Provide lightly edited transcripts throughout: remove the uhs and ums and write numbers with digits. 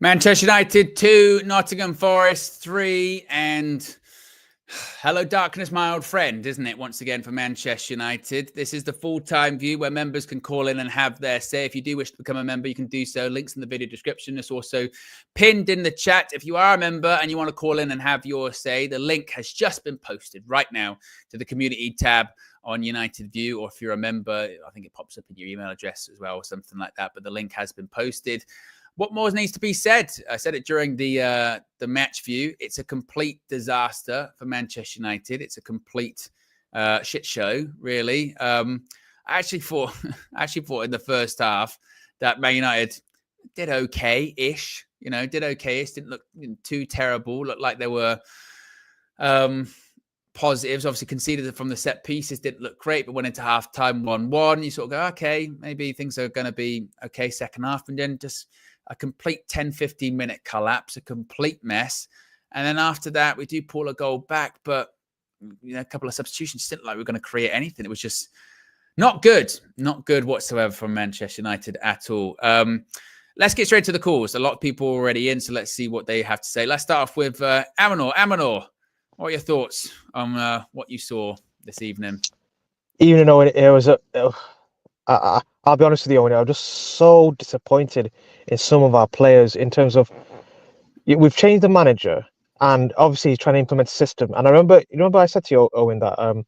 Manchester United 2, Nottingham Forest 3, and hello darkness, my old friend, isn't it? Once again for Manchester United. This is the full-time view where members can call in and have their say. If you do wish to become a member, you can do so. Links in the video description. It's also pinned in the chat. If you are a member and you want to call in and have your say, the link has just been posted right now to the community tab on United View, or if you're a member, I think it pops up in your email address as well or something like that, but the link has been posted. What more needs to be said? I said it during the match view. It's a complete disaster for Manchester United. It's a complete shit show, really. I actually thought in the first half that Man United did okay-ish. Did okay-ish. Didn't look too terrible. Looked like there were positives. Obviously conceded from the set pieces. Didn't look great, but went into half-time 1-1. You sort of go, okay, maybe things are going to be okay second half, and then just a complete 10-15 minute collapse, a complete mess. And then after that, we do pull a goal back, but a couple of substitutions didn't like we were going to create anything. It was just not good whatsoever from Manchester United at all. Let's get straight to the calls. A lot of people already in, so let's see what they have to say. Let's start off with Amorim. Amorim, what are your thoughts on what you saw this evening? Even though it was I'll be honest with you, I'm just so disappointed in some of our players in terms of we've changed the manager and obviously he's trying to implement a system. And I remember I said to you, Owen, that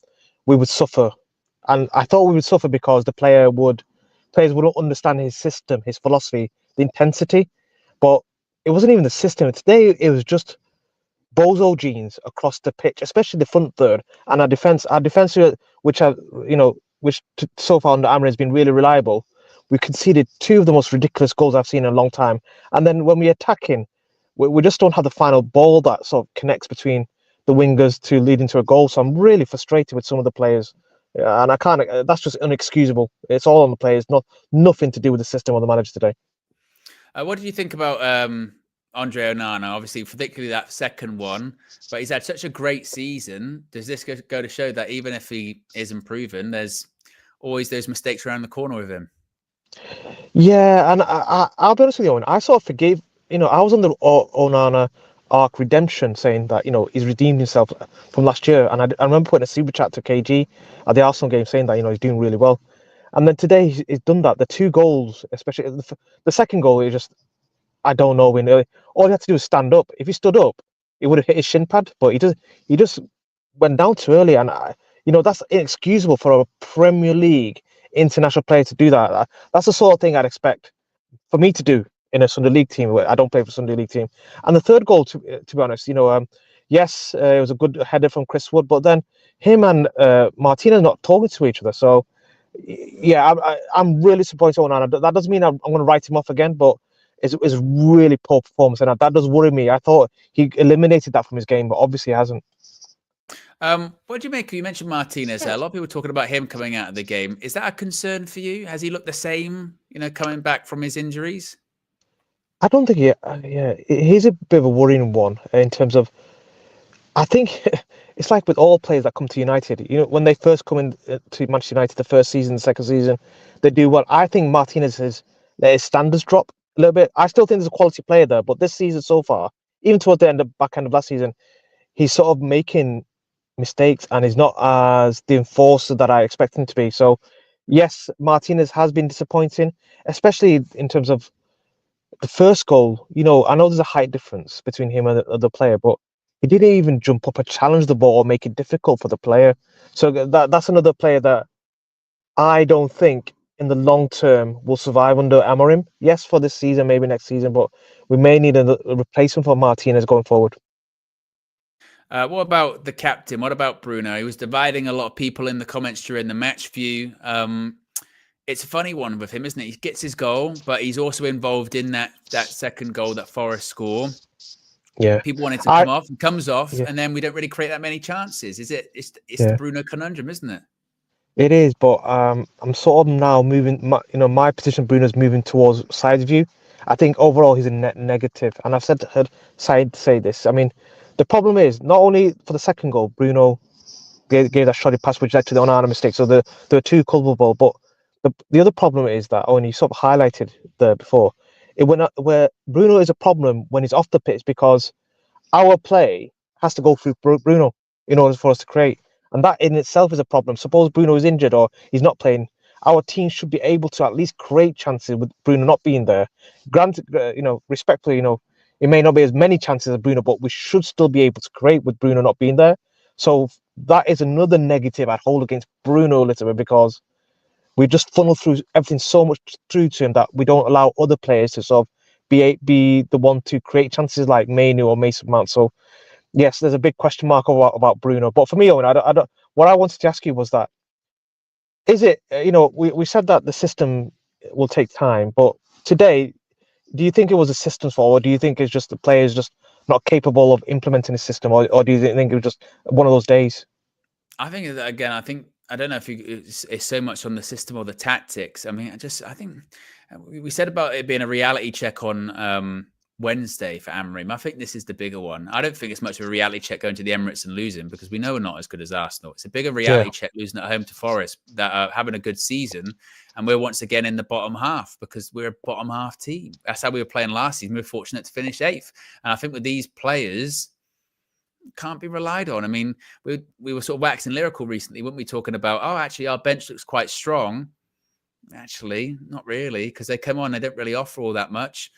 we would suffer, and I thought we would suffer because the players wouldn't understand his system, his philosophy, the intensity. But it wasn't even the system. Today it was just bozo jeans across the pitch, especially the front third, and our defense, which so far under Amorim has been really reliable. We conceded two of the most ridiculous goals I've seen in a long time. And then when we're attacking, we just don't have the final ball that sort of connects between the wingers to leading to a goal. So I'm really frustrated with some of the players. And I can't, that's just inexcusable. It's all on the players, nothing to do with the system or the manager today. What did you think about Andre Onana? Obviously, particularly that second one, but he's had such a great season. Does this go to show that even if he is improving, there's always those mistakes around the corner with him? Yeah, and I'll be honest with you, Owen, I sort of forgave, I was on the Onana arc redemption saying that, he's redeemed himself from last year. And I remember putting a super chat to KG at the Arsenal game saying that, he's doing really well. And then today he's done that. The two goals, especially the second goal, it just, I don't know. All he had to do was stand up. If he stood up, he would have hit his shin pad, but he just went down too early. And, that's inexcusable for a Premier League international player to do that. That's the sort of thing I'd expect for me to do in a Sunday League team. I don't play for a Sunday League team. And the third goal, to be honest, yes, it was a good header from Chris Wood, but then him and Martinez not talking to each other. So, yeah, I'm really disappointed on Onana. That doesn't mean I'm going to write him off again, but it's really poor performance, and that does worry me. I thought he eliminated that from his game, but obviously he hasn't. What do you make? You mentioned Martinez. A lot of people talking about him coming out of the game. Is that a concern for you? Has he looked the same, coming back from his injuries? I don't think he's a bit of a worrying one in terms of, I think it's like with all players that come to United, when they first come in to Manchester United, the first season, the second season, they do well. I think Martinez his standards drop a little bit. I still think there's a quality player there, but this season so far, even towards the back end of last season, he's sort of making mistakes and he's not as the enforcer that I expect him to be. So yes, Martinez has been disappointing, especially in terms of the first goal. I know there's a height difference between him and the other player, but he didn't even jump up and challenge the ball or make it difficult for the player. So that's another player that I don't think in the long term will survive under Amorim. Yes, for this season, maybe next season, but we may need a replacement for Martinez going forward. What about the captain? What about Bruno? He was dividing a lot of people in the comments during the match view. It's a funny one with him, isn't it? He gets his goal, but he's also involved in that second goal that Forest score. Yeah, people wanted to come off and comes off, and then we don't really create that many chances. It's the Bruno conundrum, isn't it? It is, but I'm sort of now moving. My position, Bruno's moving towards side view. I think overall he's a net negative, and I've heard Said say this. I mean, the problem is not only for the second goal, Bruno gave that shoddy pass which led to the Onana mistake. So there are two culpable, but the other problem is that, and you sort of highlighted there before, where Bruno is a problem when he's off the pitch because our play has to go through Bruno in order for us to create. And that in itself is a problem. Suppose Bruno is injured or he's not playing, our team should be able to at least create chances with Bruno not being there. Granted, respectfully, it may not be as many chances as Bruno, but we should still be able to create with Bruno not being there. So that is another negative I'd hold against Bruno a little bit because we just funnel through everything so much through to him that we don't allow other players to sort of be the one to create chances like Mainu or Mason Mount. So yes, there's a big question mark about Bruno. But for me, Owen, I don't. What I wanted to ask you was that is it? We said that the system will take time, but today, do you think it was a system's fault, or do you think it's just the players just not capable of implementing the system, or do you think it was just one of those days? I think that, again, I don't know if it's so much on the system or the tactics. I mean, I think we said about it being a reality check on Wednesday for Amorim. I think this is the bigger one. I don't think it's much of a reality check going to the Emirates and losing because we know we're not as good as Arsenal. It's a bigger reality check losing at home to Forest that are having a good season. And we're once again in the bottom half because we're a bottom half team. That's how we were playing last season. We were fortunate to finish 8th. And I think with these players, can't be relied on. I mean, we were sort of waxing lyrical recently, weren't we, talking about, oh, actually, our bench looks quite strong. Actually, not really, because they come on, they don't really offer all that much.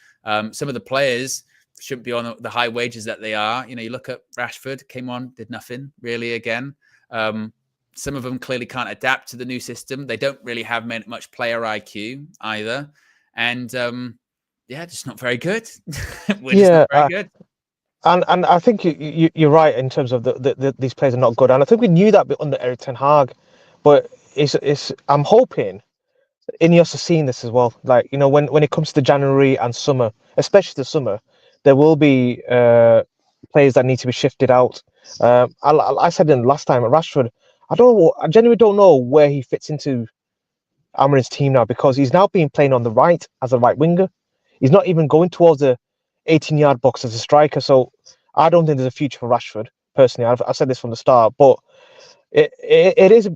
Some of the players shouldn't be on the high wages that they are. You look at Rashford, came on, did nothing really again. Some of them clearly can't adapt to the new system. They don't really have much player IQ either. And just not very good. We're just not very good. And I think you're right in terms of these players are not good, and I think we knew that under Erik ten Hag, but I'm hoping Ineos are seeing this as well. Like when it comes to January and summer, especially the summer, there will be players that need to be shifted out. I said in last time, Rashford, I genuinely don't know where he fits into Amorim's team now because he's now being playing on the right as a right winger. He's not even going towards the 18-yard box as a striker. So I don't think there's a future for Rashford, personally. I've said this from the start, but it's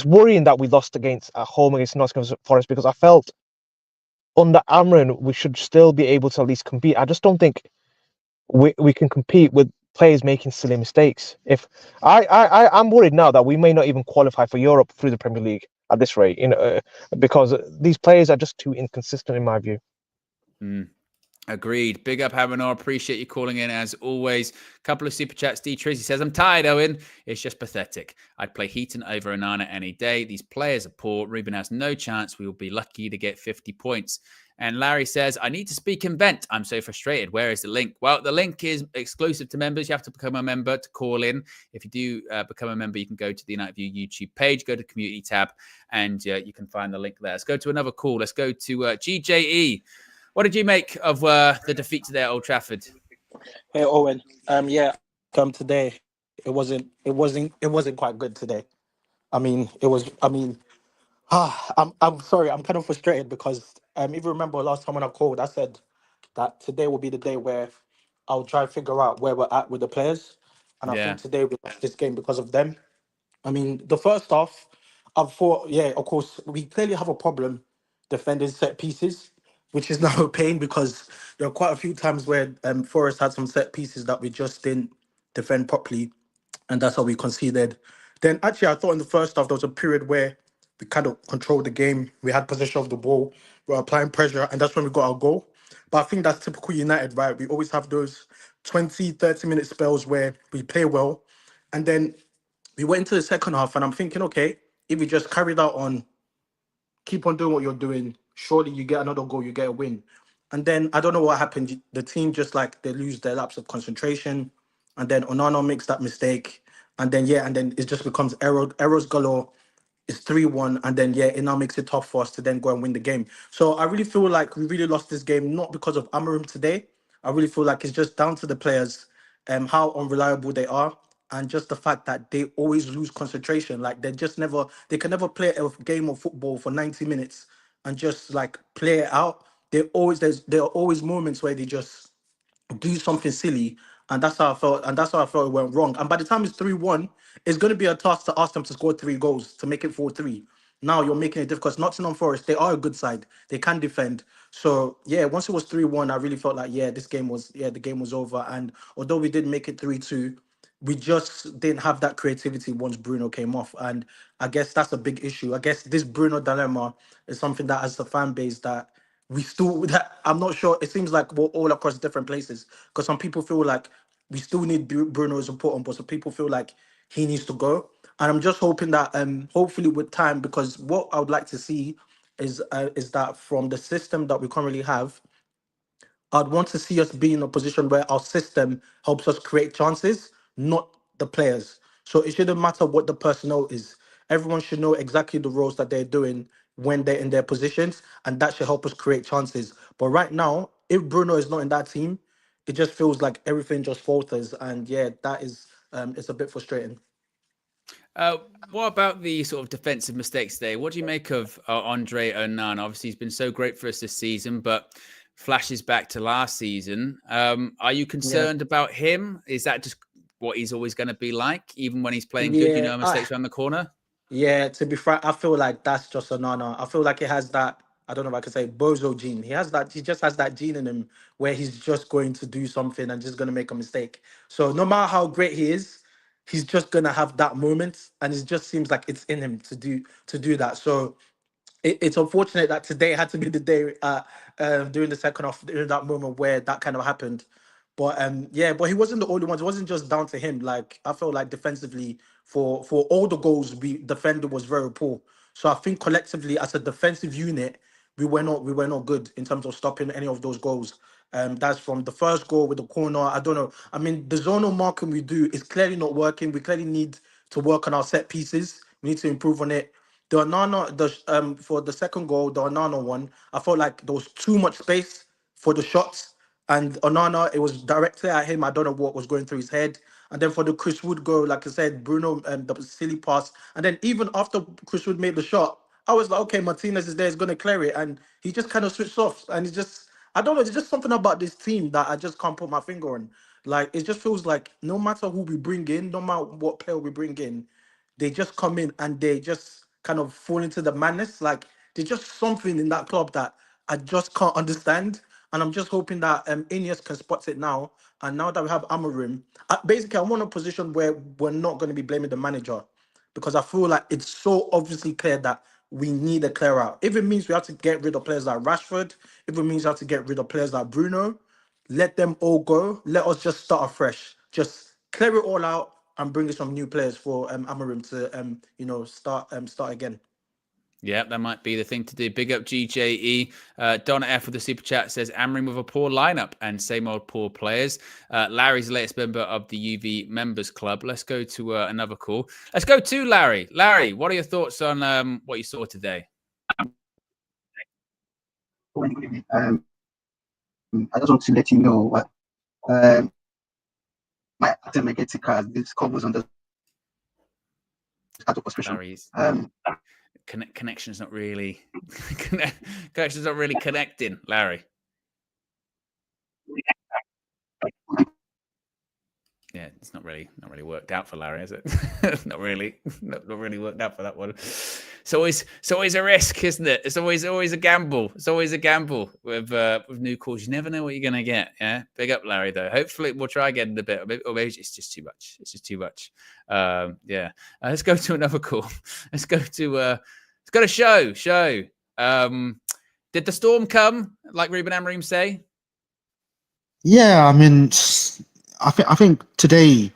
worrying that we lost at home against Nottingham Forest because I felt under Amorim we should still be able to at least compete. I just don't think we can compete with players making silly mistakes. If I'm worried now that we may not even qualify for Europe through the Premier League at this rate, because these players are just too inconsistent in my view. Agreed. Big up, Hamanor. Appreciate you calling in as always. Couple of super chats. D. Tracy says, I'm tired, Owen. It's just pathetic. I'd play Heaton over Onana any day. These players are poor. Ruben has no chance. We will be lucky to get 50 points. And Larry says, I need to speak and vent. I'm so frustrated. Where is the link? Well, the link is exclusive to members. You have to become a member to call in. If you do become a member, you can go to the United View YouTube page, go to the community tab, and you can find the link there. Let's go to another call. Let's go to GJE. What did you make of the defeat today at Old Trafford? Hey Owen, today it wasn't quite good today. I'm sorry, I'm kind of frustrated because if you remember last time when I called, I said that today will be the day where I'll try to figure out where we're at with the players, and I think today we lost this game because of them. I mean, the first half, I thought, of course, we clearly have a problem defending set pieces, which is now a pain because there are quite a few times where Forest had some set pieces that we just didn't defend properly, and that's how we conceded. Then, actually, I thought in the first half there was a period where we kind of controlled the game. We had possession of the ball, we were applying pressure, and that's when we got our goal. But I think that's typical United, right? We always have those 20, 30-minute spells where we play well, and then we went into the second half, and I'm thinking, okay, if we just carried out on, keep on doing what you're doing, surely you get another goal, you get a win. And then I don't know what happened. The team just they lose their lapse of concentration, and then Onana makes that mistake, and then it just becomes errors galore. It's 3-1, and then it now makes it tough for us to then go and win the game. So I really feel like we really lost this game, not because of Amorim today. I really feel like it's just down to the players, how unreliable they are, and just the fact that they always lose concentration. Like they can never play a game of football for 90 minutes and just play it out. There are always moments where they just do something silly, and that's how I felt. And that's how I felt it went wrong. And by the time it's 3-1, it's going to be a task to ask them to score 3 goals to make it 4-3. now you're making it difficult. Nottingham Forest, they are a good side. They can defend. So yeah, once it was 3-1, I really felt like the game was over. And although we did make it 3-2, we just didn't have that creativity once Bruno came off. And I guess that's a big issue. I guess this Bruno dilemma is something that as a fan base that we still that I'm not sure. It seems like we're all across different places because some people feel like we still need Bruno is important, but some people feel like he needs to go. And I'm just hoping that hopefully with time, because what I would like to see is that from the system that we currently have, I'd want to see us be in a position where our system helps us create chances, not the players. So it shouldn't matter what the personnel is. Everyone should know exactly the roles that they're doing when they're in their positions, and that should help us create chances. But right now, if Bruno is not in that team, it just feels like everything just falters, and yeah, that is it's a bit frustrating. What about the sort of defensive mistakes today? What do you make of Andre Onana? Obviously, he's been so great for us this season, but flashes back to last season. Are you concerned about him? Is that just what he's always going to be like, even when he's playing good? You know, mistakes around the corner. Yeah, to be frank, I feel like that's just Onana. I feel like he has that. I don't know if I can say bozo gene. He has that. He just has that gene in him where he's just going to do something and just going to make a mistake. So no matter how great he is, he's just going to have that moment, and it just seems like it's in him to do that. So it's unfortunate that today had to be the day during the second half, during that moment where that kind of happened. But yeah, but he wasn't the only one. It wasn't just down to him. Like I felt like defensively, for all the goals, we defender was very poor. So I think collectively as a defensive unit, we were not good in terms of stopping any of those goals. That's from the first goal with the corner. I don't know. I mean, the zonal marking we do is clearly not working. We clearly need to work on our set pieces. We need to improve on it. The Onana, for the second goal, the Onana one, I felt like there was too much space for the shots. And Onana, it was directly at him. I don't know what was going through his head. And then for the Chris Wood goal, like I said, Bruno, the silly pass. And then even after Chris Wood made the shot, I was like, okay, Martinez is there, he's going to clear it. And he just kind of switched off. And it's just, I don't know, it's just something about this team that I just can't put my finger on. Like, it just feels like no matter who we bring in, no matter what player we bring in, they just come in and they just kind of fall into the madness. Like there's just something in that club that I just can't understand. And I'm just hoping that Ineos can spot it now. And now that we have Amorim, basically I want a position where we're not going to be blaming the manager because I feel like it's so obviously clear that we need a clear out. If it means we have to get rid of players like Rashford, if it means we have to get rid of players like Bruno, let them all go. Let us just start afresh. Just clear it all out and bring in some new players for Amorim to start again. Yeah, that might be the thing to do. Big up GJE. Donna F with the super chat says Amorim with a poor lineup and same old poor players. Larry's the latest member of the UV members club. Let's go to another call. Let's go to Larry. Larry, what are your thoughts on what you saw today? I just want to let you know what my attempt card. This call was on the start of frustration. Larry's connection's not really connection's not really connecting, Larry. Yeah, it's not really worked out for Larry, is it? not really worked out for that one. It's always a risk, isn't it? It's always a gamble. It's always a gamble with new calls. You never know what you're gonna get. Yeah, big up Larry though. Hopefully we'll try again in a bit, or maybe it's just too much. It's just too much. Yeah. Let's go to another call. Let's go to show. Did the storm come, like Ruben Amorim say? Yeah, I mean, I think today,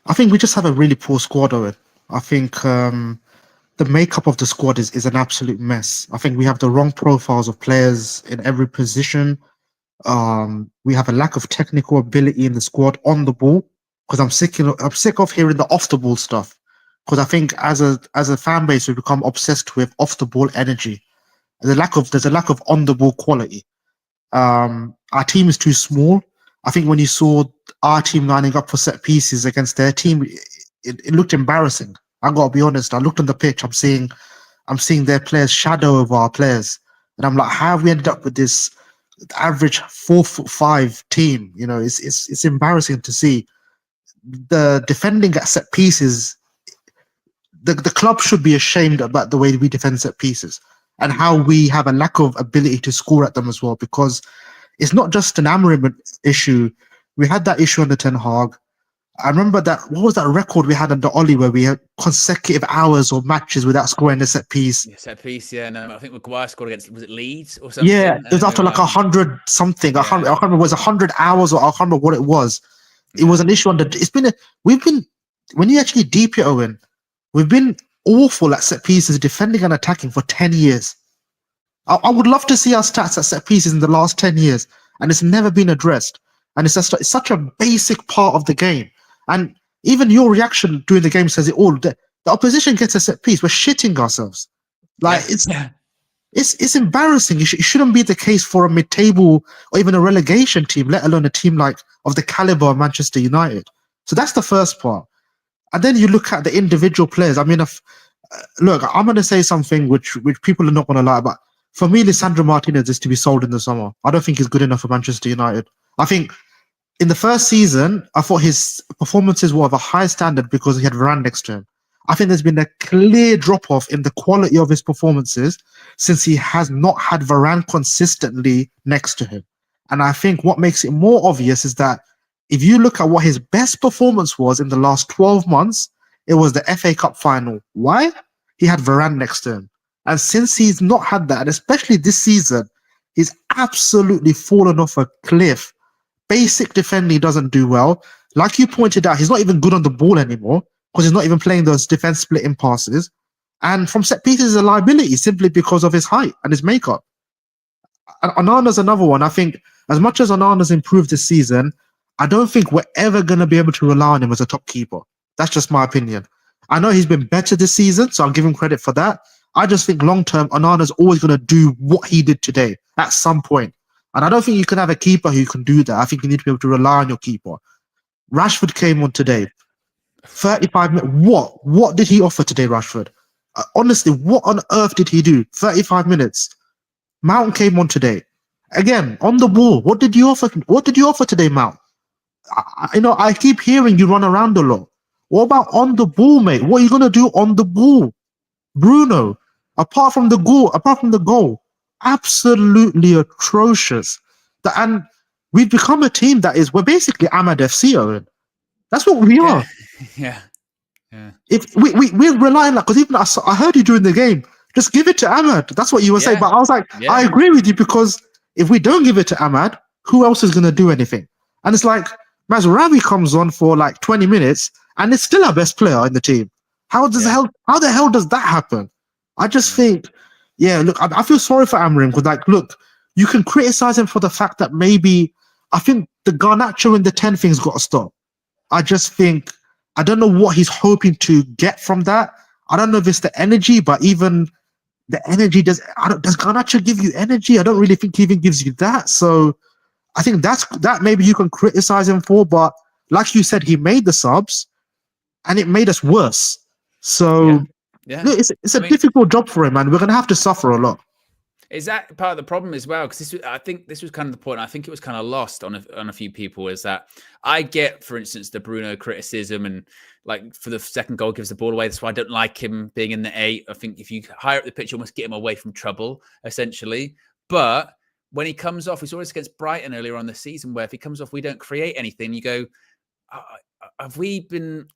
I think we just have a really poor squad, Owen. I think the makeup of the squad is an absolute mess. I think we have the wrong profiles of players in every position. We have a lack of technical ability in the squad on the ball because I'm sick of hearing the off the ball stuff. Because I think as a fan base we become obsessed with off the ball energy. There's a lack of on the ball quality. Our team is too small. I think when you saw our team lining up for set pieces against their team, it looked embarrassing. I gotta be honest. I looked on the pitch. I'm seeing their players shadow over our players, and I'm like, how have we ended up with this average 4'5" team? You know, it's embarrassing to see. The defending at set pieces the club should be ashamed about the way we defend set pieces and how we have a lack of ability to score at them as well, because it's not just an Amorim issue. We had that issue under Ten Hag. I remember that, what was that record we had under Oli where we had consecutive hours or matches without scoring a set piece? Yeah, set piece, yeah. No, I think Maguire scored against, was it Leeds or something? Yeah, it was after like 100 something. I can't remember, it was 100 hours, or I can't remember what it was. It was an issue under, when you actually deep it, Owen, we've been awful at set pieces, defending and attacking for 10 years. I would love to see our stats at set pieces in the last 10 years, and it's never been addressed. And it's such a basic part of the game. And even your reaction during the game says it all. The opposition gets a set piece, we're shitting ourselves. Like, it's embarrassing. It shouldn't be the case for a mid-table or even a relegation team, let alone a team like of the caliber of Manchester United. So that's the first part. And then you look at the individual players. I mean, look, I'm going to say something which people are not going to like, but for me, Lisandro Martinez is to be sold in the summer. I don't think he's good enough for Manchester United. I think in the first season, I thought his performances were of a high standard because he had Varane next to him. I think there's been a clear drop-off in the quality of his performances since he has not had Varane consistently next to him. And I think what makes it more obvious is that if you look at what his best performance was in the last 12 months, it was the FA Cup final. Why? He had Varane next to him. And since he's not had that, and especially this season, he's absolutely fallen off a cliff. Basic defending doesn't do well. Like you pointed out, he's not even good on the ball anymore because he's not even playing those defense splitting passes. And from set pieces is a liability simply because of his height and his makeup. And Onana's another one. I think as much as Onana's improved this season, I don't think we're ever going to be able to rely on him as a top keeper. That's just my opinion. I know he's been better this season, so I'll give him credit for that. I just think long-term, Onana's always going to do what he did today at some point. And I don't think you can have a keeper who can do that. I think you need to be able to rely on your keeper. Rashford came on today. 35 minutes. What did he offer today, Rashford? Honestly, what on earth did he do? 35 minutes. Mount came on today. Again, on the ball. What did you offer? What did you offer today, Mount? I keep hearing you run around a lot. What about on the ball, mate? What are you going to do on the ball? Bruno, apart from the goal, absolutely atrocious. And we've become a team we're basically Ahmad FC, Owen. That's what we are. Yeah. If we're relying, because even I heard you during the game, just give it to Ahmad. That's what you were saying. But I was like, I agree with you, because if we don't give it to Ahmad, who else is going to do anything? And it's like Mazraoui comes on for like 20 minutes and it's still our best player in the team. How the hell does that happen? I just think, look, I feel sorry for Amorim because, like, look, you can criticize him for the fact that maybe I think the Garnacho in the 10 thing's got to stop. I just think, I don't know what he's hoping to get from that. I don't know if it's the energy, but even the energy, does Garnacho give you energy? I don't really think he even gives you that. So I think that maybe you can criticize him for, but like you said, he made the subs and it made us worse. So look, it's a difficult job for him, and we're going to have to suffer a lot. Is that part of the problem as well? Because I think this was kind of the point. I think it was kind of lost on a few people. Is that I get, for instance, the Bruno criticism, and like for the second goal gives the ball away. That's why I don't like him being in the 8. I think if you higher up the pitch, you almost get him away from trouble, essentially. But when he comes off, we saw this against Brighton earlier on the season, where if he comes off, we don't create anything. You go, have we been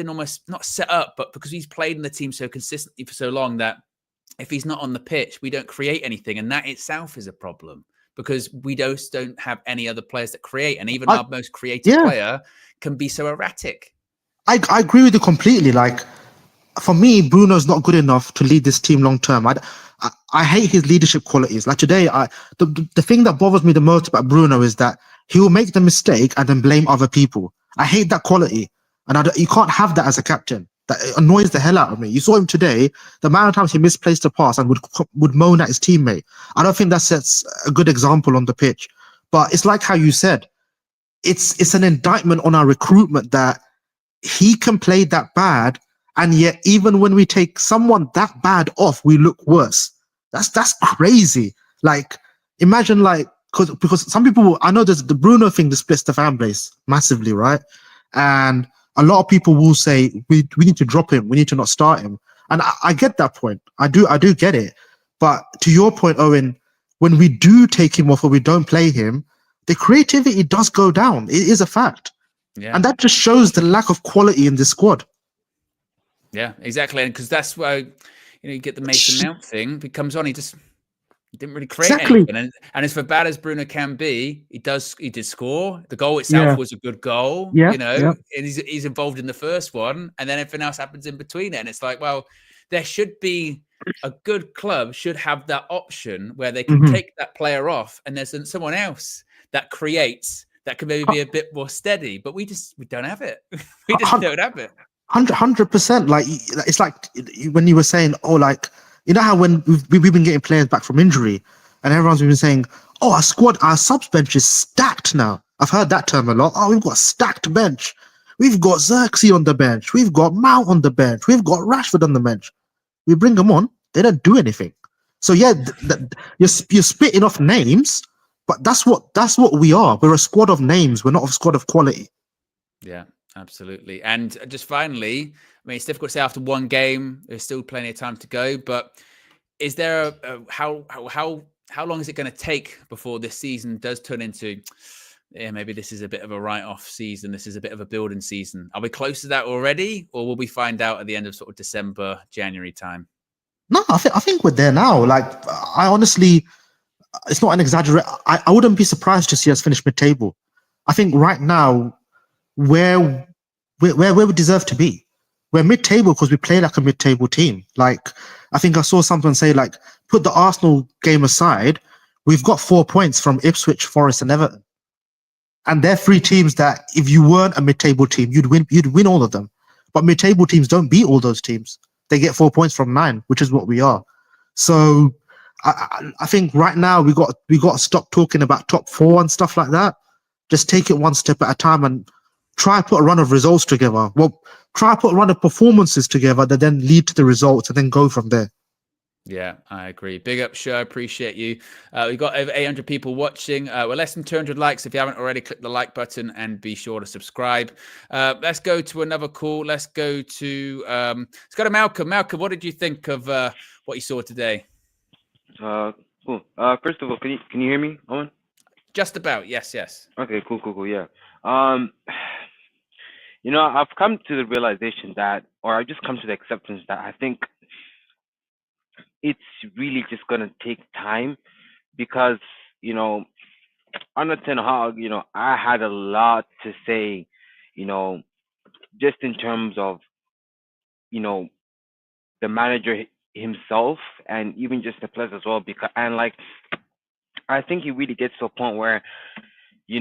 almost not set up, but because he's played in the team so consistently for so long that if he's not on the pitch, we don't create anything. And that itself is a problem because we don't have any other players that create. And even our most creative player can be so erratic. I agree with you completely. Like, for me, Bruno's not good enough to lead this team long term. I hate his leadership qualities. Like today, the thing that bothers me the most about Bruno is that he will make the mistake and then blame other people. I hate that quality. And you can't have that as a captain. That annoys the hell out of me. You saw him today, the amount of times he misplaced a pass and would moan at his teammate. I don't think that sets a good example on the pitch. But it's like how you said, it's an indictment on our recruitment that he can play that bad, and yet even when we take someone that bad off, we look worse. That's crazy. Like, imagine, like, because some people, I know there's the Bruno thing that splits the fan base massively, right? And a lot of people will say we need to drop him, we need to not start him, and I get that point. I do get it. But to your point, Owen, when we do take him off or we don't play him, the creativity does go down. It is a fact. Yeah. And that just shows the lack of quality in this squad. Yeah, exactly. And because that's why, you get the Mason Mount thing. He comes on, he didn't really create anything. And as for bad as Bruno can be, he did score. The goal itself was a good goal. And he's involved in the first one, and then everything else happens in between it. And it's like, well, there should be a good club should have that option where they can take that player off, and there's someone else that creates that can maybe be a bit more steady. But we don't have it. We just don't have it. 100%. Like, it's like when you were saying, oh, like, you know how when we've been getting players back from injury, and everyone's been saying, oh, our subs bench is stacked now. I've heard that term a lot. Oh, we've got a stacked bench. We've got Xerxes on the bench. We've got Mount on the bench. We've got Rashford on the bench. We bring them on, they don't do anything. So yeah, you're spitting off names, but that's what we are. We're a squad of names. We're not a squad of quality. Yeah, absolutely. And just finally, I mean, it's difficult to say after one game. There's still plenty of time to go. But is there how long is it going to take before this season does turn into? Yeah, maybe this is a bit of a write-off season. This is a bit of a building season. Are we close to that already, or will we find out at the end of sort of December, January time? No, I think we're there now. Like, I honestly, it's not an exaggeration. I wouldn't be surprised to see us finish mid-table. I think right now, where we deserve to be, we're mid-table because we play like a mid-table team. Like, I think I saw someone say, like, put the Arsenal game aside, we've got 4 points from Ipswich, Forest, and Everton. And they're 3 teams that if you weren't a mid-table team, you'd win all of them. But mid-table teams don't beat all those teams. They get 4 points from 9, which is what we are. So I think right now we got to stop talking about top 4 and stuff like that. Just take it one step at a time and try put a run of results together. Well, try put a run of performances together that then lead to the results and then go from there. Yeah, I agree. Big up, show. Appreciate you. We've got over 800 people watching. We're less than 200 likes. If you haven't already, click the like button and be sure to subscribe. Let's go to another call. Let's go to Malcolm. Malcolm, what did you think of what you saw today? Cool. First of all, can you hear me, Owen? Just about. Yes. Okay. Cool. Yeah. I've come to the realization that, or I've just come to the acceptance that I think it's really just gonna take time, because under Ten Hag, I had a lot to say, just in terms of the manager himself and even just the players as well, because I think he really gets to a point where you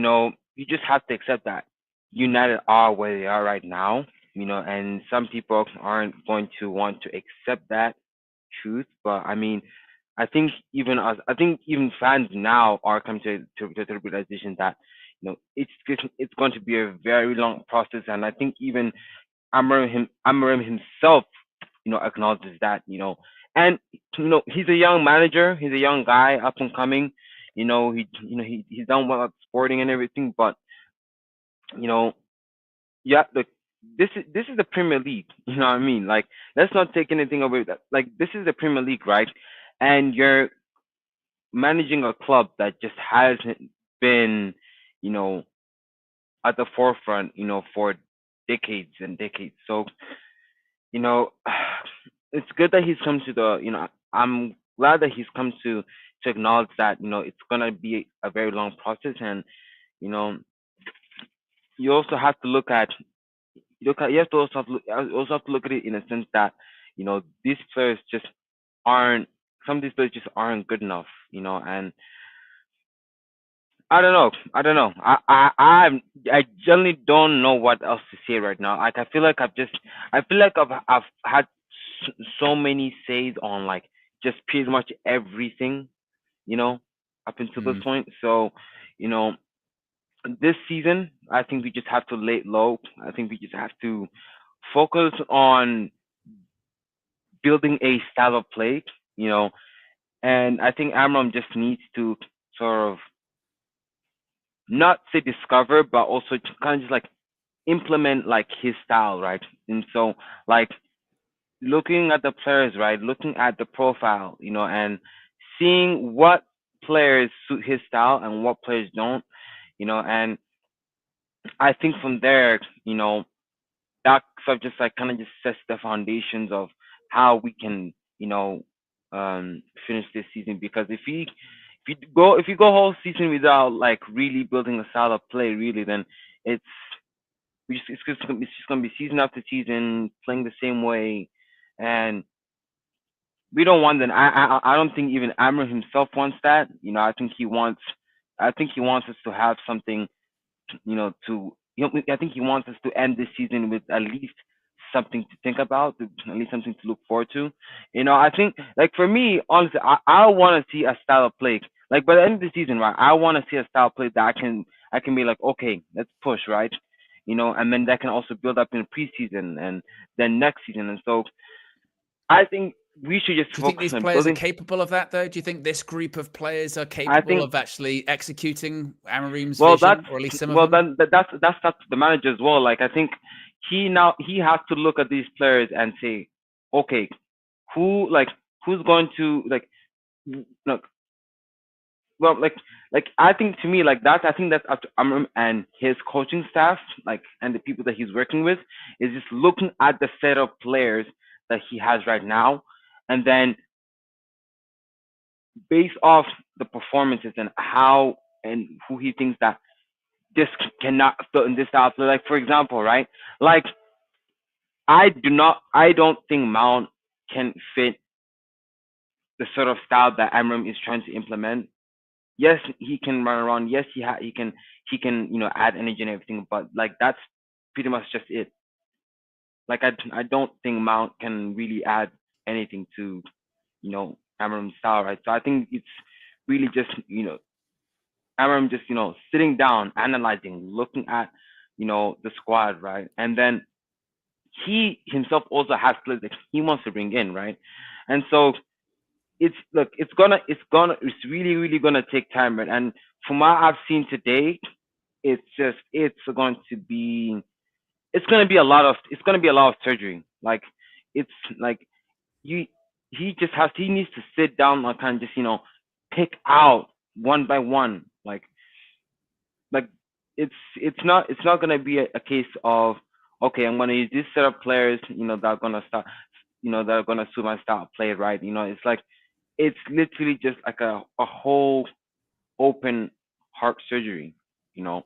just have to accept that United are where they are right now, and some people aren't going to want to accept that truth. But I mean, I think even fans now are coming to the realization that it's going to be a very long process, and I think even Amorim himself acknowledges that, and he's a young manager, he's a young guy, up and coming, he's done well at Sporting and everything, but this is the Premier League. You know what I mean? Like, let's not take anything away with that. Like, this is the Premier League, right? And you're managing a club that just hasn't been, at the forefront, for decades and decades. So, it's good that he's come to I'm glad that he's come to acknowledge that, it's gonna be a very long process, and you also have to look at you have to also have to look at it in a sense that these players just aren't some of these players just aren't good enough, and I don't know. I generally don't know what else to say right now. Like, I feel like I've had so many says on, like, just pretty much everything, up until this point. So, this season, I think we just have to lay it low. I think we just have to focus on building a style of play, and I think Amorim just needs to sort of not say discover, but also kind of just like implement like his style, right? And so like looking at the players, right? Looking at the profile, and seeing what players suit his style and what players don't, and I think from there, that sort of just like kind of just sets the foundations of how we can, finish this season. Because if you go whole season without like really building a style of play, really, then it's it's just gonna be season after season playing the same way, and we don't want that. I don't think even Amorim himself wants that. I think he wants us to have something, I think he wants us to end this season with at least something to think about, at least something to look forward to. I think like for me, honestly, I want to see a style of play. Like by the end of the season, right? I want to see a style of play that I can be like, okay, let's push, right? And then that can also build up in preseason and then next season. And so I think we should just Do you think focus these on players are building. capable of that, though? Do you think this group of players are capable of actually executing Amorim's Well, vision, or at least some of them? then that's up to the manager as well. Like I think he has to look at these players and say, okay, who's going to look. Well, I think to me I think that's up to Amram and his coaching staff, and the people that he's working with, is just looking at the set of players that he has right now, and then based off the performances and how and who he thinks that this cannot fit in this style. So, like for example, right? Like I don't think Mount can fit the sort of style that Amram is trying to implement. Yes, he can run around. Yes, he can add energy and everything, but like that's pretty much just it. Like I don't think Mount can really add anything to Amram's style, right? So I think it's really just Amorim just sitting down, analyzing, looking at the squad, right, and then he himself also has players that he wants to bring in, right, and so it's really gonna take time, right, and from what I've seen today, it's gonna be a lot of surgery, like it's like you he needs to sit down and kind of just pick out one by one, like it's not gonna be a case of okay, I'm gonna use this set of players, that are gonna start, that are gonna suit my style of play, right? It's like it's literally just like a whole open heart surgery, Yeah,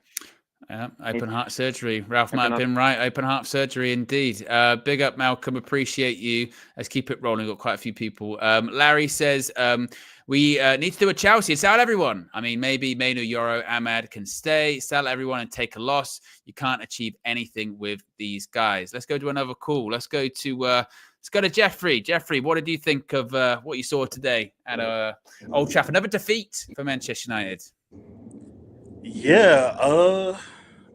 it's open heart surgery. Ralph might open have up. been right. Open heart surgery indeed. Big up, Malcolm. Appreciate you. Let's keep it rolling. Got quite a few people. Larry says we need to do a Chelsea. Sell everyone. I mean, maybe Mainu, Yoro, Ahmad can stay. Sell everyone and take a loss. You can't achieve anything with these guys. Let's go to another call. Let's go to Jeffrey. Jeffrey, what did you think of what you saw today at Old Trafford? Another defeat for Manchester United. Yeah,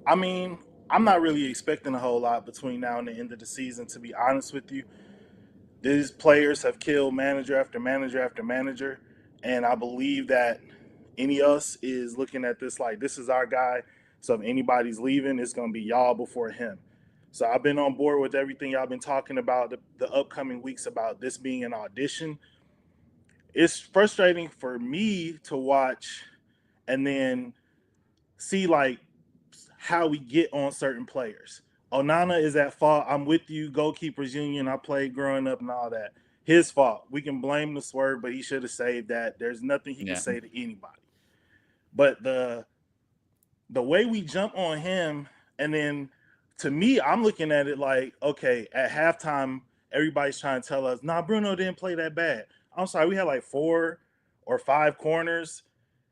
I mean, I'm not really expecting a whole lot between now and the end of the season, to be honest with you. These players have killed manager after manager after manager, and I believe that any of us is looking at this like this is our guy. So if anybody's leaving, it's going to be y'all before him. So I've been on board with everything y'all been talking about the upcoming weeks about this being an audition. It's frustrating for me to watch and then see like how we get on certain players. Onana is at fault. I'm with you. Goalkeepers Union. I played growing up and all that. His fault. We can blame the swerve, but he should have saved that. There's nothing he can say to anybody. But the way we jump on him, and then to me, I'm looking at it like, okay, at halftime, everybody's trying to tell us, nah, Bruno didn't play that bad. I'm sorry, we had like 4 or 5 corners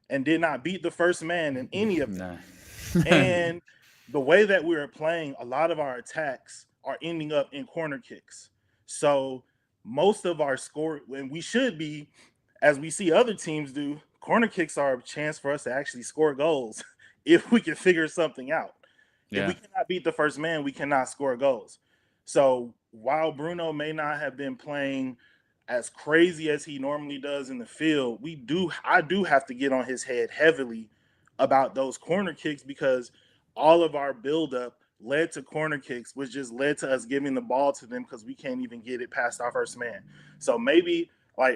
and did not beat the first man in any of them. And the way that we were playing, a lot of our attacks are ending up in corner kicks. So most of our score, when we should be, as we see other teams do, corner kicks are a chance for us to actually score goals if we can figure something out. Yeah. If we cannot beat the first man, we cannot score goals. So while Bruno may not have been playing as crazy as he normally does in the field, I do have to get on his head heavily about those corner kicks, because all of our buildup led to corner kicks, which just led to us giving the ball to them because we can't even get it past our first man. So maybe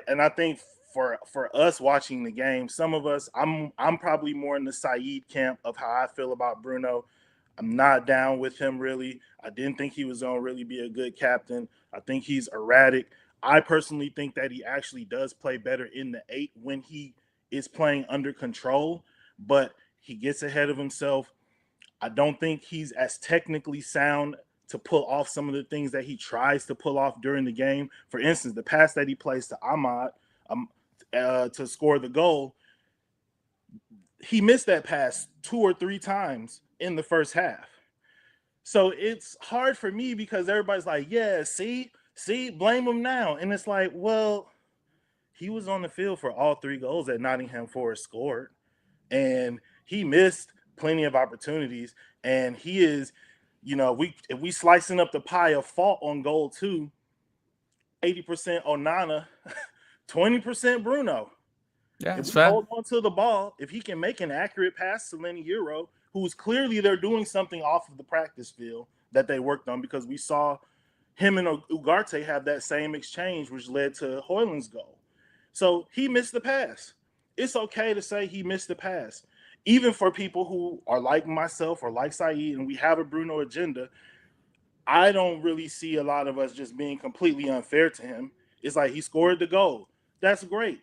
and I think for us watching the game, some of us, I'm probably more in the Saeed camp of how I feel about Bruno. I'm not down with him really. I didn't think he was gonna really be a good captain. I think he's erratic. I personally think that he actually does play better in the 8 when he is playing under control, but he gets ahead of himself. I don't think he's as technically sound to pull off some of the things that he tries to pull off during the game. For instance, the pass that he plays to Ahmad to score the goal, he missed that pass 2 or 3 times in the first half. So it's hard for me because everybody's like, yeah, see, blame him now. And it's like, well, he was on the field for all 3 goals that Nottingham Forest scored. And he missed plenty of opportunities. And he is, if we slicing up the pie of fault on goal 2, 80% Onana, 20% Bruno. Yeah, if it's we fair. hold on to the ball, if he can make an accurate pass to Lenny Euro, who's clearly they're doing something off of the practice field that they worked on, because we saw him and Ugarte have that same exchange, which led to Hoyland's goal. So he missed the pass. It's okay to say he missed the pass. Even for people who are like myself or like Saeed and we have a Bruno agenda, I don't really see a lot of us just being completely unfair to him. It's like he scored the goal. That's great.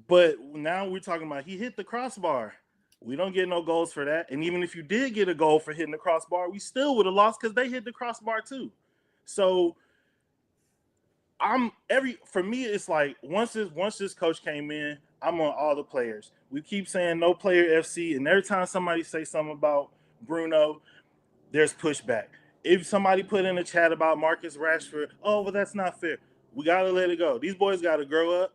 But now we're talking about he hit the crossbar. We don't get no goals for that. And even if you did get a goal for hitting the crossbar, we still would have lost because they hit the crossbar too. So for me, it's like once this coach came in, I'm on all the players. We keep saying no player FC, and every time somebody say something about Bruno, there's pushback. If somebody put in a chat about Marcus Rashford, oh, well, that's not fair. We gotta let it go. These boys gotta grow up.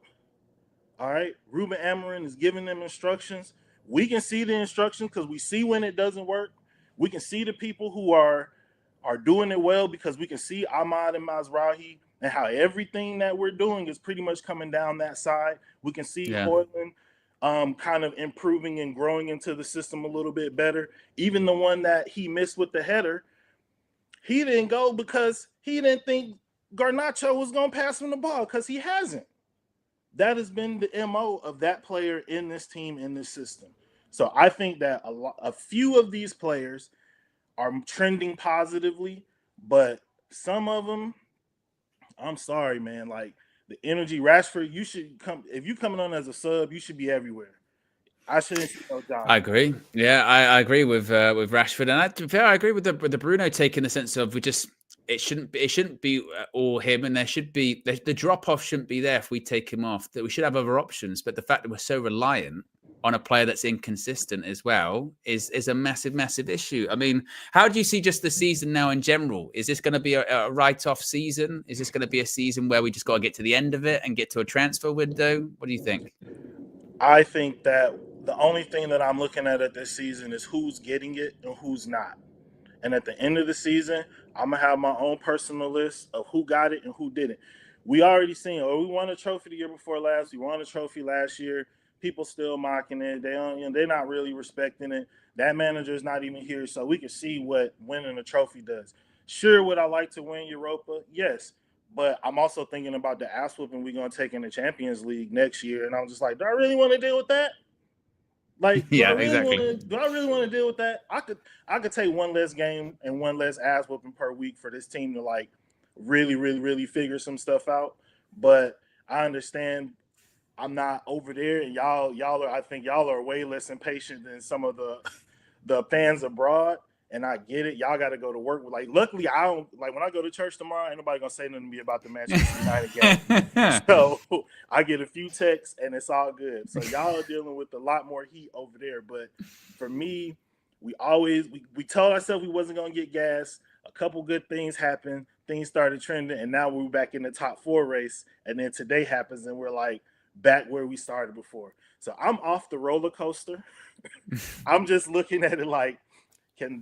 All right, Ruben Amorim is giving them instructions. We can see the instructions because we see when it doesn't work. We can see the people who are doing it well because we can see Ahmad and Mazrahi and how everything that we're doing is pretty much coming down that side. We can see Hoyland kind of improving and growing into the system a little bit better. Even the one that he missed with the header, he didn't go because he didn't think Garnacho was going to pass him the ball because he hasn't. That has been the MO of that player in this team, in this system. So I think that a few of these players are trending positively, but some of them, I'm sorry, man. Like the energy, Rashford, you should come. If you coming on as a sub, you should be everywhere. I shouldn't see no John. I agree. Yeah, I agree with Rashford, and to be fair, I agree with the Bruno take in the sense of it shouldn't be all him, and there should be the drop off shouldn't be there if we take him off. That we should have other options, but the fact that we're so reliant on a player that's inconsistent as well is a massive issue. I mean, how do you see just the season now in general? Is this going to be a write-off season? Is this going to be a season where we just got to get to the end of it and get to a transfer window? What do you think? I think that the only thing that I'm looking at this season is who's getting it and who's not. And at the end of the season, I'm going to have my own personal list of who got it and who didn't. We already seen, we won a trophy the year before last. We won a trophy last year. People still mocking it. They're not really respecting it. That manager is not even here, so we can see what winning a trophy does. Sure, would I like to win Europa? Yes. But I'm also thinking about the ass whooping we're going to take in the Champions League next year. And I'm just like, do I really want to deal with that? Like, do I really want to deal with that? I could take one less game and one less ass whooping per week for this team to like really figure some stuff out. But I understand I'm not over there, and I think y'all are way less impatient than some of the fans abroad. And I get it. Y'all got to go to work. Like, luckily, I don't like when I go to church tomorrow. Ain't nobody gonna say nothing to me about the Manchester United game. So I get a few texts, and it's all good. So y'all are dealing with a lot more heat over there. But for me, we told ourselves we wasn't gonna get gas. A couple good things happened. Things started trending, and now we're back in the top 4 race. And then today happens, and we're like back where we started before. So I'm off the roller coaster. I'm just looking at it like,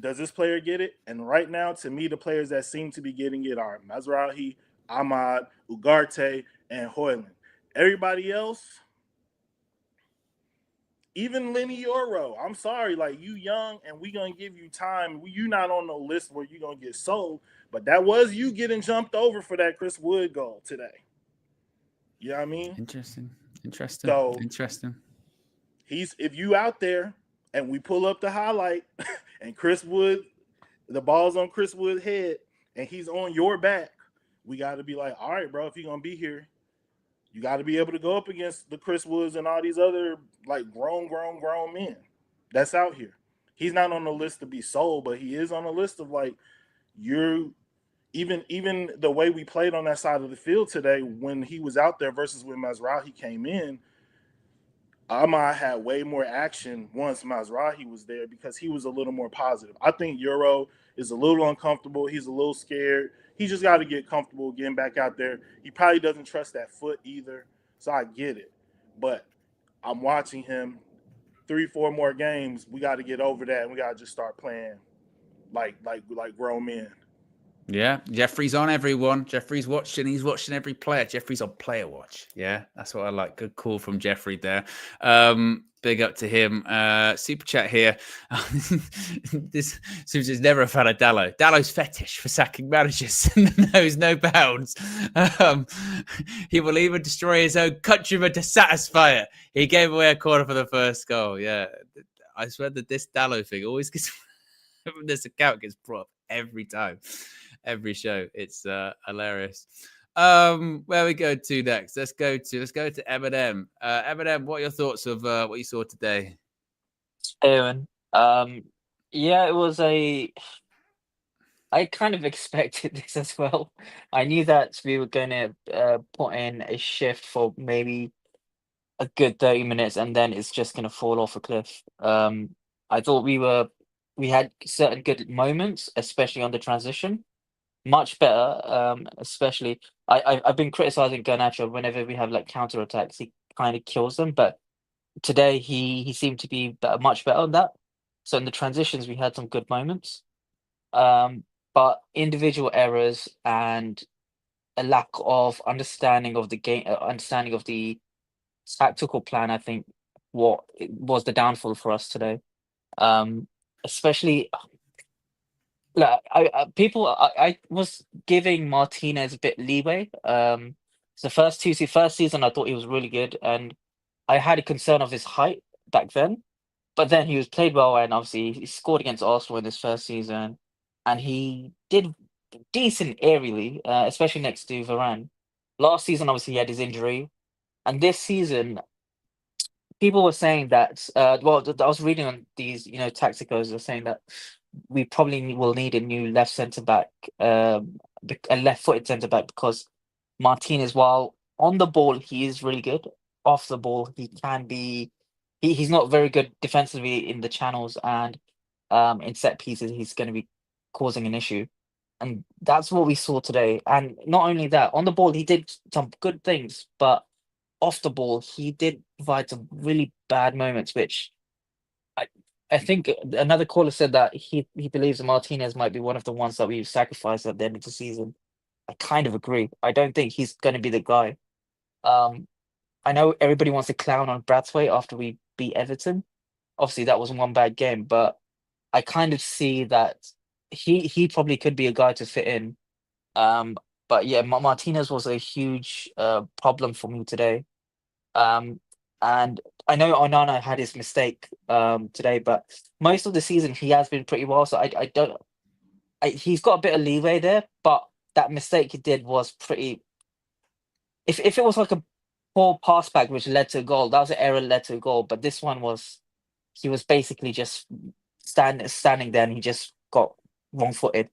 does this player get it? And right now, to me, the players that seem to be getting it are Mazrahi, Ahmad, Ugarte, and Hoyland. Everybody else, Even Lenny Euro, I'm sorry, like you young and we gonna give you time. You not on no list where you gonna get sold, but that was you getting jumped over for that Chris Wood goal today. You know what I mean? Interesting. So Interesting. if you out there and we pull up the highlight and Chris Wood, the ball's on Chris Wood's head and he's on your back, we got to be like, all right, bro, if you're gonna be here, you got to be able to go up against the Chris Woods and all these other like grown men that's out here. He's not on the list to be sold, but he is on the list of like you're even the way we played on that side of the field today when he was out there versus when Mazrahi came in. Ahmad had way more action once Mazrahi was there because he was a little more positive. I think Euro is a little uncomfortable. He's a little scared. He just got to get comfortable getting back out there. He probably doesn't trust that foot either, so I get it. But I'm watching him 3-4 more games. We got to get over that, and we got to just start playing like grown men. Yeah, Jeffrey's on, everyone. Jeffrey's watching. He's watching every player. Jeffrey's on player watch. Yeah, that's what I like. Good call from Jeffrey there. Big up to him. Super chat here. This Susan's never a fan of Dallo. Dallo's fetish for sacking managers knows no bounds. He will even destroy his own countrymen to satisfy it. He gave away a corner for the first goal. Yeah, I swear that this Dallo thing always gets this account gets brought up every time. Every show. It's hilarious. Where we go to next? Let's go to Eminem. Eminem, what are your thoughts of what you saw today? Owen. Yeah, it was I kind of expected this as well. I knew that we were going to put in a shift for maybe a good 30 minutes and then it's just going to fall off a cliff. I thought we had certain good moments, especially on the transition. Much better, especially I've been criticizing Garnacho whenever we have like counter attacks. He kind of kills them, but today he seemed to be much better on that. So in the transitions we had some good moments, but individual errors and a lack of understanding of the game, understanding of the tactical plan. I think what was the downfall for us today, especially. Like, I was giving Martinez a bit leeway. The first season, I thought he was really good, and I had a concern of his height back then. But then he was played well, and obviously he scored against Arsenal in his first season, and he did decent aerially, especially next to Varane. Last season, obviously he had his injury, and this season people were saying that. Well, I was reading on these, tacticos are saying that we probably will need a new left centre back, a left-footed centre back, because Martinez, while on the ball he is really good, off the ball he can be. He's not very good defensively in the channels, and in set pieces he's going to be causing an issue, and that's what we saw today. And not only that, on the ball he did some good things, but off the ball he did provide some really bad moments, which I think another caller said that he believes Martinez might be one of the ones that we've sacrificed at the end of the season. I kind of agree. I don't think he's going to be the guy. I know everybody wants to clown on Brathwaite after we beat Everton. Obviously, that was one bad game, but I kind of see that he probably could be a guy to fit in. But yeah, Martinez was a huge problem for me today. And I know Onana had his mistake today, but most of the season he has been pretty well. So I don't. He's got a bit of leeway there, but that mistake he did was pretty. If it was like a poor pass back which led to a goal, that was an error led to a goal. But this one was, he was basically just standing there and he just got wrong-footed.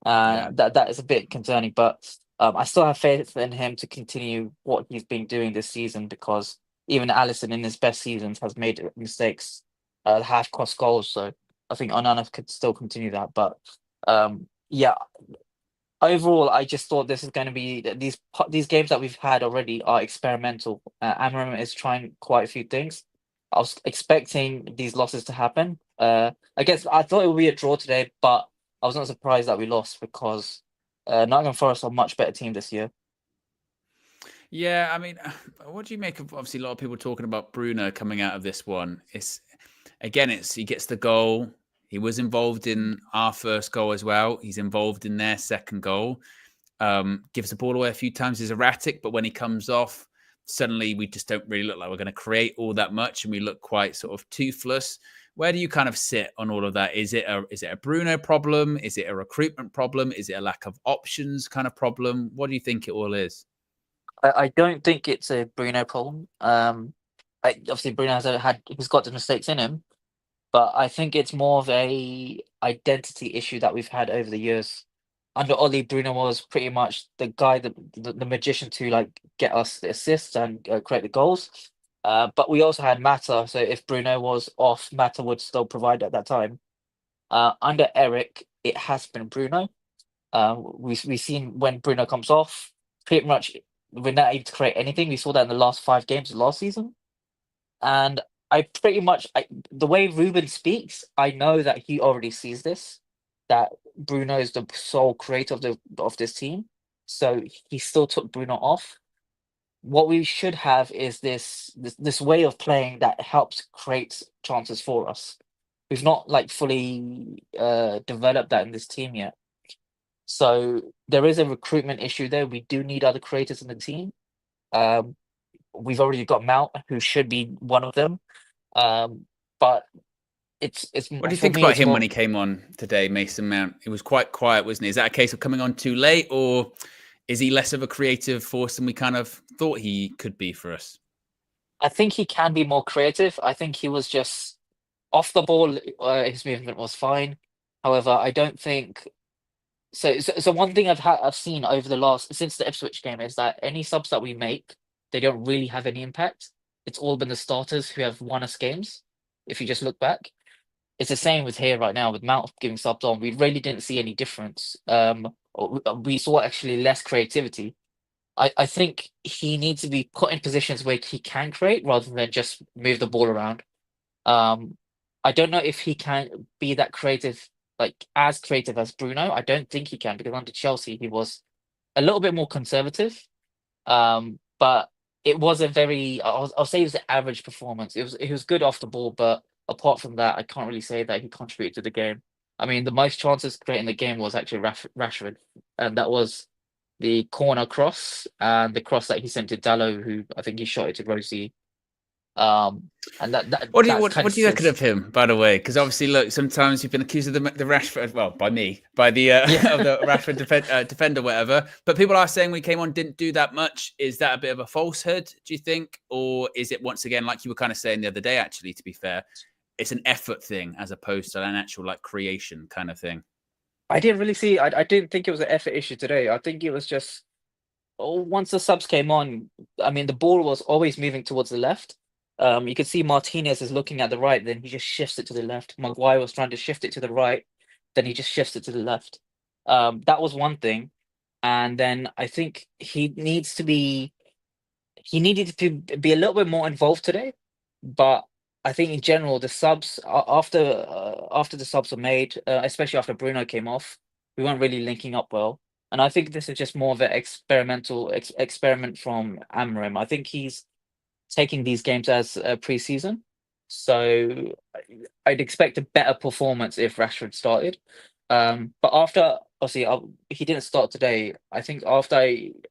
That is a bit concerning, but I still have faith in him to continue what he's been doing this season, because even Alisson in his best seasons has made mistakes, have cost goals. So I think Onana could still continue that. But yeah, overall, I just thought this is going to be these games that we've had already are experimental. Amorim is trying quite a few things. I was expecting these losses to happen. I guess I thought it would be a draw today, but I was not surprised that we lost, because Nottingham Forest are a much better team this year. Yeah, I mean, what do you make of obviously a lot of people talking about Bruno coming out of this one? It's he gets the goal. He was involved in our first goal as well. He's involved in their second goal. Gives the ball away a few times. He's erratic, but when he comes off, suddenly we just don't really look like we're going to create all that much, and we look quite sort of toothless. Where do you kind of sit on all of that? Is it a Bruno problem? Is it a recruitment problem? Is it a lack of options kind of problem? What do you think it all is? I don't think it's a Bruno problem. Obviously Bruno he's got the mistakes in him, but I think it's more of a identity issue that we've had over the years. Under Oli, Bruno was pretty much the guy, the magician to like get us the assists and create the goals. But we also had Mata, so if Bruno was off, Mata would still provide at that time. Under Eric, it has been Bruno. We've seen when Bruno comes off, pretty much we're not able to create anything. We saw that in the last 5 games of last season. And the way Ruben speaks, I know that he already sees this, that Bruno is the sole creator of this team. So he still took Bruno off. What we should have is this way of playing that helps create chances for us. We've not like fully developed that in this team yet. So there is a recruitment issue there. We do need other creators in the team. We've already got Mount, who should be one of them. But it's What do you for think me, about it's him more. when he came on today, Mason Mount? He was quite quiet, wasn't he? Is that a case of coming on too late, or is he less of a creative force than we kind of thought he could be for us? I think he can be more creative. I think he was just off the ball. His movement was fine. However, I don't think so. So one thing I've seen over the last since the Ipswich game is that any subs that we make, they don't really have any impact. It's all been the starters who have won us games. If you just look back, it's the same with here right now with Mount giving subs on. We really didn't see any difference. We saw actually less creativity. I think he needs to be put in positions where he can create rather than just move the ball around. I don't know if he can be that creative, like as creative as Bruno. I don't think he can because under Chelsea he was a little bit more conservative. But it was a very, I'll say it was an average performance. It was good off the ball, but apart from that, I can't really say that he contributed to the game. I mean, the most chances created in the game was actually Rashford, and that was the corner cross and the cross that he sent to Dallo, who I think he shot it to Rosie. And What do you reckon of him, by the way? Because obviously, look, sometimes you've been accused of the Rashford, well, by me, by the of the Rashford defender, whatever. But people are saying when he came on, didn't do that much. Is that a bit of a falsehood? Do you think, or is it once again like you were kind of saying the other day? Actually, to be fair, it's an effort thing as opposed to an actual like creation kind of thing. I didn't really see. I didn't think it was an effort issue today. I think it was just once the subs came on. I mean, the ball was always moving towards the left. You could see Martinez is looking at the right, then he just shifts it to the left. Maguire was trying to shift it to the right, then he just shifts it to the left. That was one thing, and then I think he needed to be a little bit more involved today. But I think in general, the subs after the subs were made, especially after Bruno came off, we weren't really linking up well. And I think this is just more of an experimental experiment from Amorim. I think he's taking these games as a pre-season, so I'd expect a better performance if Rashford started. But after obviously he didn't start today. I think after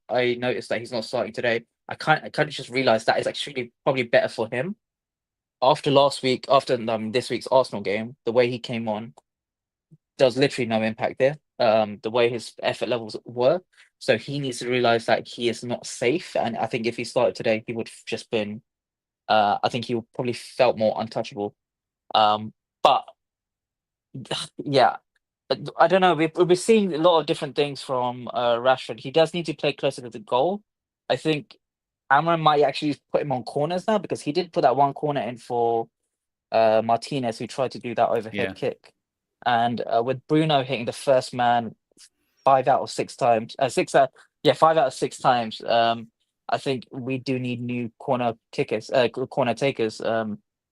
I noticed that he's not starting today, I kind of just realized that is actually probably better for him. After this week's Arsenal game, the way he came on, there was literally no impact there. The way his effort levels were, so he needs to realize that he is not safe. And I think if he started today, he would have just been. I think he would probably felt more untouchable. But yeah, I don't know. We're seeing a lot of different things from Rashford. He does need to play closer to the goal. I think Amram might actually put him on corners now because he did put that one corner in for Martinez, who tried to do that overhead kick. And with Bruno hitting the first man 5 out of 6 times, 5 out of 6 times. I think we do need new corner takers. And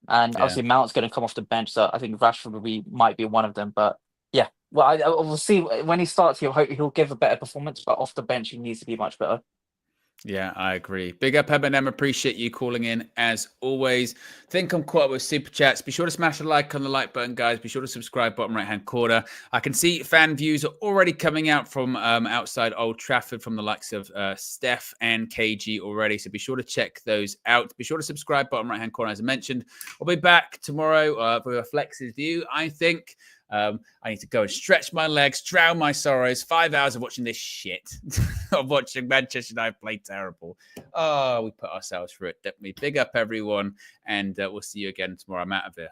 obviously Mount's going to come off the bench, so I think Rashford might be one of them. But yeah, well, I will see when he starts. He'll give a better performance, but off the bench he needs to be much better. Yeah, I agree. Big up, Eminem. Appreciate you calling in as always. Think I'm caught up with super chats. Be sure to smash a like on the like button, guys. Be sure to subscribe, bottom right hand corner. I can see fan views are already coming out from outside Old Trafford from the likes of Steph and KG already. So be sure to check those out. Be sure to subscribe, bottom right hand corner, as I mentioned. We'll be back tomorrow with a Flex's view, I think. I need to go and stretch my legs, drown my sorrows. 5 hours of watching this shit. Of watching Manchester United play terrible. Oh, we put ourselves through it, definitely. Big up, everyone. And we'll see you again tomorrow. I'm out of here.